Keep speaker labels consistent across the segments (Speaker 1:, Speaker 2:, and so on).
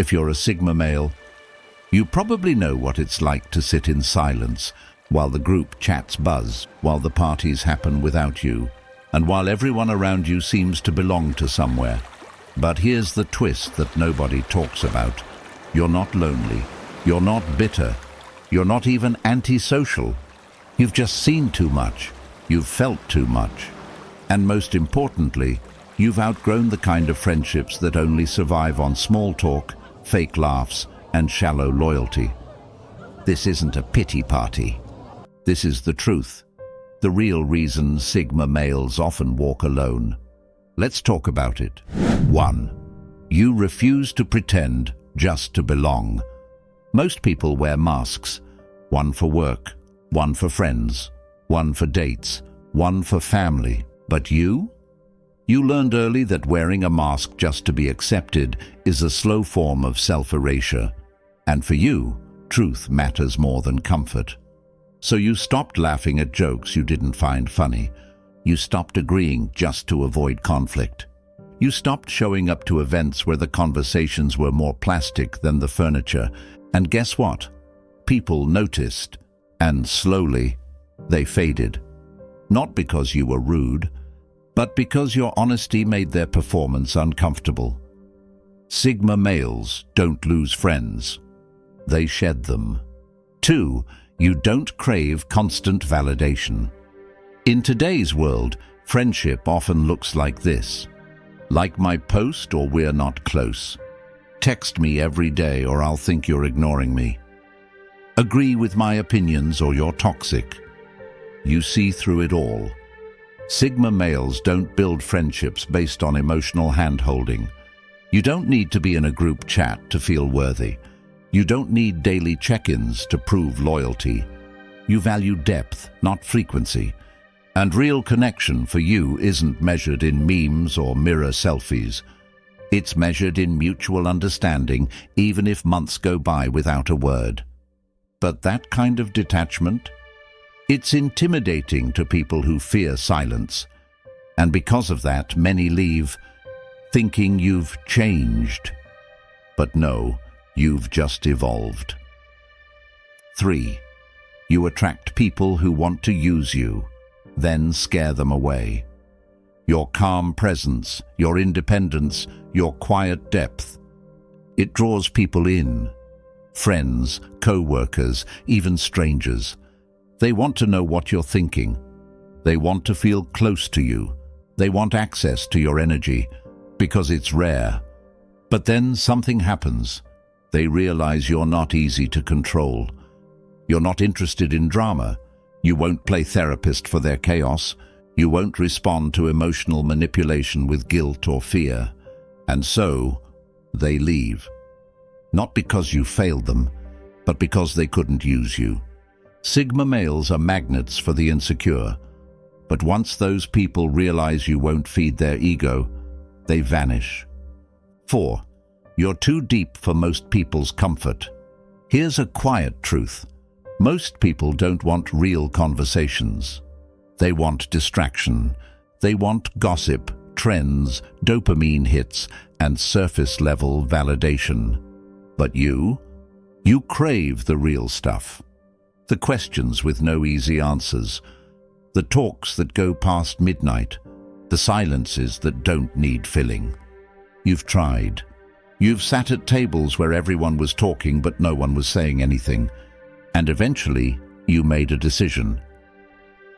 Speaker 1: If you're a Sigma male, you probably know what it's like to sit in silence while the group chats buzz, while the parties happen without you, and while everyone around you seems to belong to somewhere. But here's the twist that nobody talks about. You're not lonely. You're not bitter. You're not even antisocial. You've just seen too much. You've felt too much. And most importantly, you've outgrown the kind of friendships that only survive on small talk, fake laughs, and shallow loyalty. This isn't a pity party. This is the truth. The real reason Sigma males often walk alone. Let's talk about it. 1. You refuse to pretend just to belong. Most people wear masks. One for work, one for friends, one for dates, one for family. But you? You learned early that wearing a mask just to be accepted is a slow form of self-erasure. And for you, truth matters more than comfort. So you stopped laughing at jokes you didn't find funny. You stopped agreeing just to avoid conflict. You stopped showing up to events where the conversations were more plastic than the furniture. And guess what? People noticed, and slowly, they faded. Not because you were rude, but because your honesty made their performance uncomfortable. Sigma males don't lose friends. They shed them. 2. You don't crave constant validation. In today's world, friendship often looks like this. Like my post or we're not close. Text me every day or I'll think you're ignoring me. Agree with my opinions or you're toxic. You see through it all. Sigma males don't build friendships based on emotional hand-holding. You don't need to be in a group chat to feel worthy. You don't need daily check-ins to prove loyalty. You value depth, not frequency. And real connection for you isn't measured in memes or mirror selfies. It's measured in mutual understanding, even if months go by without a word. But that kind of detachment? It's intimidating to people who fear silence. And because of that, many leave, thinking you've changed. But no, you've just evolved. 3. You attract people who want to use you, then scare them away. Your calm presence, your independence, your quiet depth. It draws people in. Friends, co-workers, even strangers. They want to know what you're thinking. They want to feel close to you. They want access to your energy, because it's rare. But then something happens. They realize you're not easy to control. You're not interested in drama. You won't play therapist for their chaos. You won't respond to emotional manipulation with guilt or fear. And so, they leave. Not because you failed them, but because they couldn't use you. Sigma males are magnets for the insecure. But once those people realize you won't feed their ego, they vanish. 4. You're too deep for most people's comfort. Here's a quiet truth. Most people don't want real conversations. They want distraction. They want gossip, trends, dopamine hits, and surface-level validation. But you crave the real stuff. The questions with no easy answers. The talks that go past midnight. The silences that don't need filling. You've tried. You've sat at tables where everyone was talking but no one was saying anything. And eventually, you made a decision.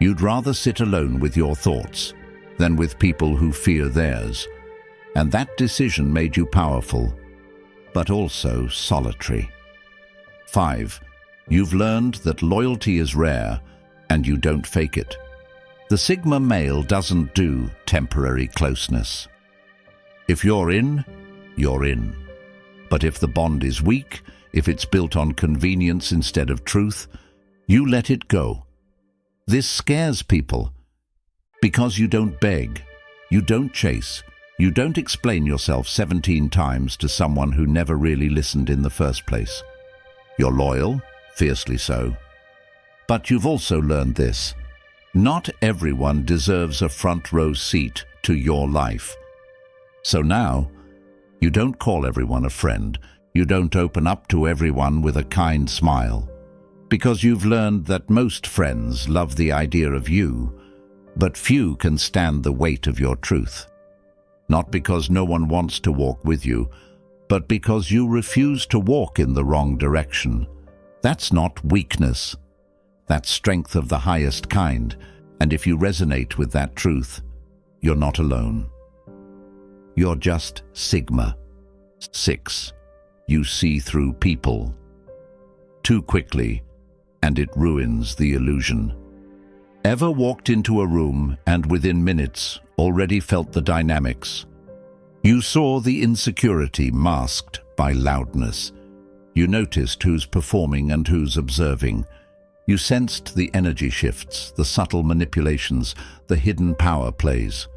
Speaker 1: You'd rather sit alone with your thoughts than with people who fear theirs. And that decision made you powerful, but also solitary. 5. You've learned that loyalty is rare and you don't fake it. The Sigma male doesn't do temporary closeness. If you're in, you're in. But if the bond is weak, if it's built on convenience instead of truth, you let it go. This scares people because you don't beg, you don't chase, you don't explain yourself 17 times to someone who never really listened in the first place. You're loyal, fiercely so. But you've also learned this. Not everyone deserves a front row seat to your life. So now, you don't call everyone a friend. You don't open up to everyone with a kind smile, because you've learned that most friends love the idea of you, but few can stand the weight of your truth. Not because no one wants to walk with you, but because you refuse to walk in the wrong direction. That's not weakness. That's strength of the highest kind, and if you resonate with that truth, you're not alone. You're just Sigma. 6. You see through people too quickly, and it ruins the illusion. Ever walked into a room and within minutes already felt the dynamics? You saw the insecurity masked by loudness. You noticed who's performing and who's observing. You sensed the energy shifts, the subtle manipulations, the hidden power plays.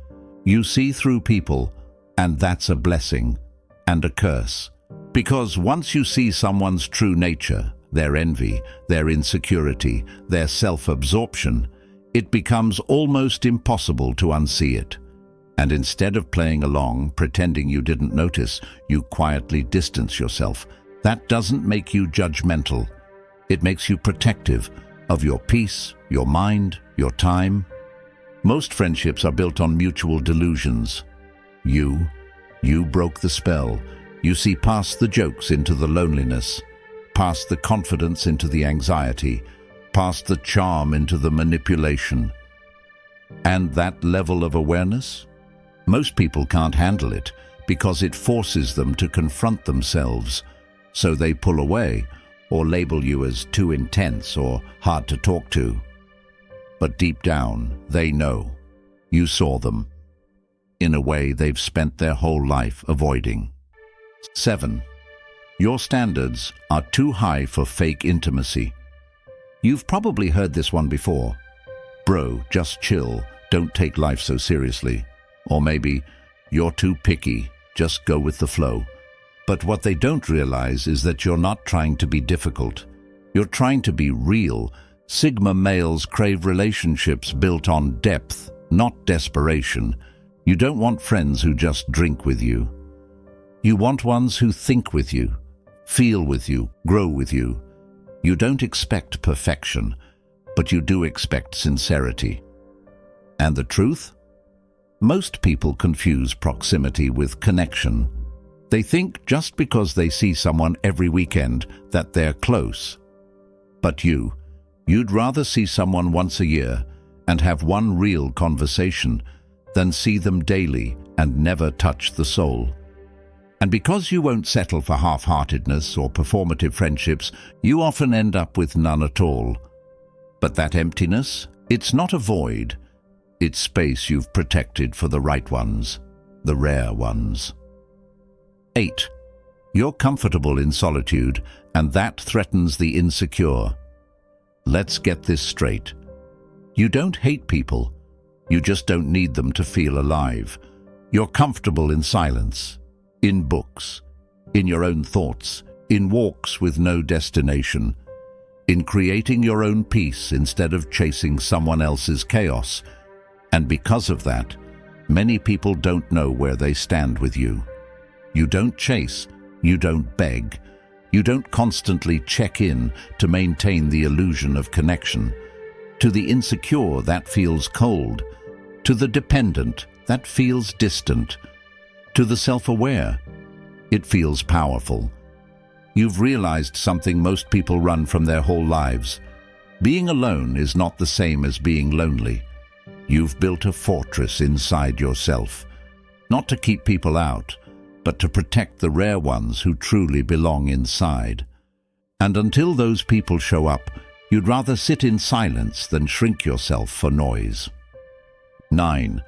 Speaker 1: You see through people, and that's a blessing and a curse. Because once you see someone's true nature, their envy, their insecurity, their self-absorption, it becomes almost impossible to unsee it. And instead of playing along, pretending you didn't notice, you quietly distance yourself. That doesn't make you judgmental. It makes you protective of your peace, your mind, your time. Most friendships are built on mutual delusions. You broke the spell. You see past the jokes into the loneliness, past the confidence into the anxiety, past the charm into the manipulation. And that level of awareness? Most people can't handle it because it forces them to confront themselves, so they pull away or label you as too intense or hard to talk to. But deep down, they know. You saw them in a way they've spent their whole life avoiding. 7. Your standards are too high for fake intimacy. You've probably heard this one before. Bro, just chill, don't take life so seriously. Or maybe, you're too picky, just go with the flow. But what they don't realize is that you're not trying to be difficult. You're trying to be real. Sigma males crave relationships built on depth, not desperation. You don't want friends who just drink with you. You want ones who think with you, feel with you, grow with you. You don't expect perfection, but you do expect sincerity. And the truth? Most people confuse proximity with connection. They think just because they see someone every weekend that they're close. But you'd rather see someone once a year and have one real conversation than see them daily and never touch the soul. And because you won't settle for half-heartedness or performative friendships, you often end up with none at all. But that emptiness, it's not a void. It's space you've protected for the right ones, the rare ones. 8. You're comfortable in solitude, and that threatens the insecure. Let's get this straight. You don't hate people. You just don't need them to feel alive. You're comfortable in silence, in books, in your own thoughts, in walks with no destination, in creating your own peace instead of chasing someone else's chaos. And because of that, many people don't know where they stand with you. You don't chase, you don't beg, you don't constantly check in to maintain the illusion of connection. To the insecure, that feels cold. To the dependent, that feels distant. To the self-aware, it feels powerful. You've realized something most people run from their whole lives. Being alone is not the same as being lonely. You've built a fortress inside yourself, not to keep people out, but to protect the rare ones who truly belong inside. And until those people show up, you'd rather sit in silence than shrink yourself for noise. 9.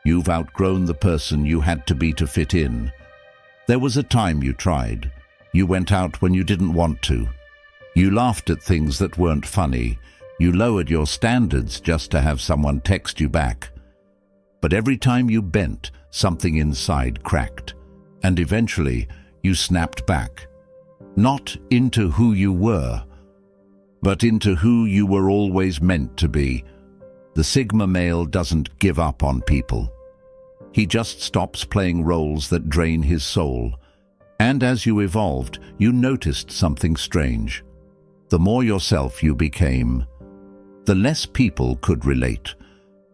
Speaker 1: You've outgrown the person you had to be to fit in. There was a time you tried. You went out when you didn't want to. You laughed at things that weren't funny. You lowered your standards just to have someone text you back. But every time you bent, something inside cracked. And eventually, you snapped back. Not into who you were, but into who you were always meant to be. The Sigma male doesn't give up on people. He just stops playing roles that drain his soul. And as you evolved, you noticed something strange. The more yourself you became, the less people could relate.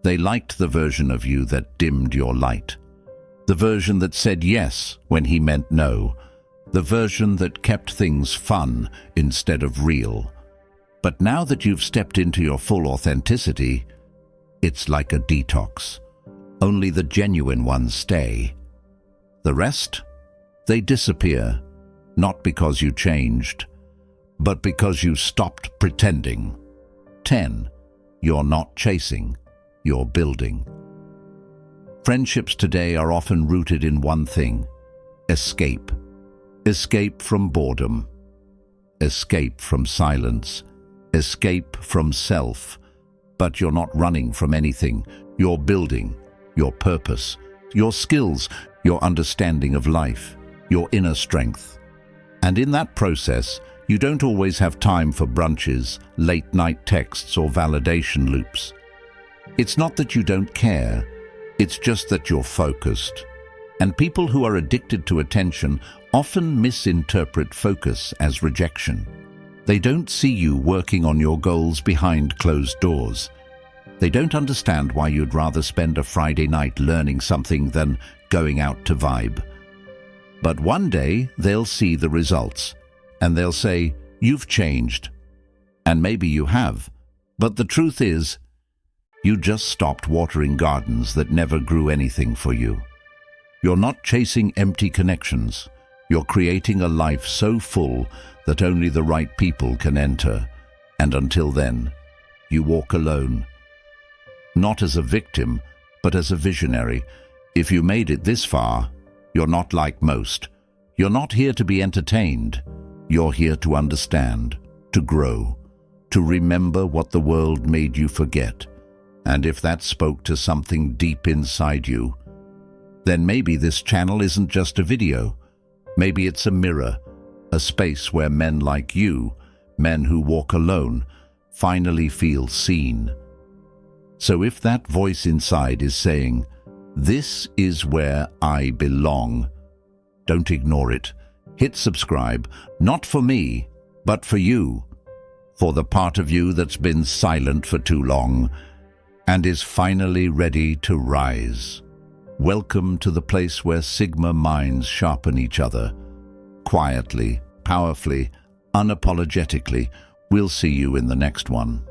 Speaker 1: They liked the version of you that dimmed your light. The version that said yes when he meant no. The version that kept things fun instead of real. But now that you've stepped into your full authenticity, it's like a detox. Only the genuine ones stay. The rest? They disappear, not because you changed, but because you stopped pretending. 10. You're not chasing, you're building. Friendships today are often rooted in one thing: escape. Escape from boredom. Escape from silence. Escape from self. But you're not running from anything. You're building your purpose, your skills, your understanding of life, your inner strength. And in that process, you don't always have time for brunches, late-night texts, or validation loops. It's not that you don't care, it's just that you're focused. And people who are addicted to attention often misinterpret focus as rejection. They don't see you working on your goals behind closed doors. They don't understand why you'd rather spend a Friday night learning something than going out to vibe. But one day they'll see the results, and they'll say, "You've changed." And maybe you have, but the truth is, you just stopped watering gardens that never grew anything for you. You're not chasing empty connections. You're creating a life so full that only the right people can enter. And until then, you walk alone. Not as a victim, but as a visionary. If you made it this far, you're not like most. You're not here to be entertained. You're here to understand, to grow, to remember what the world made you forget. And if that spoke to something deep inside you, then maybe this channel isn't just a video. Maybe it's a mirror, a space where men like you, men who walk alone, finally feel seen. So if that voice inside is saying, "This is where I belong," don't ignore it. Hit subscribe, not for me, but for you, for the part of you that's been silent for too long and is finally ready to rise. Welcome to the place where Sigma minds sharpen each other. Quietly, powerfully, unapologetically. We'll see you in the next one.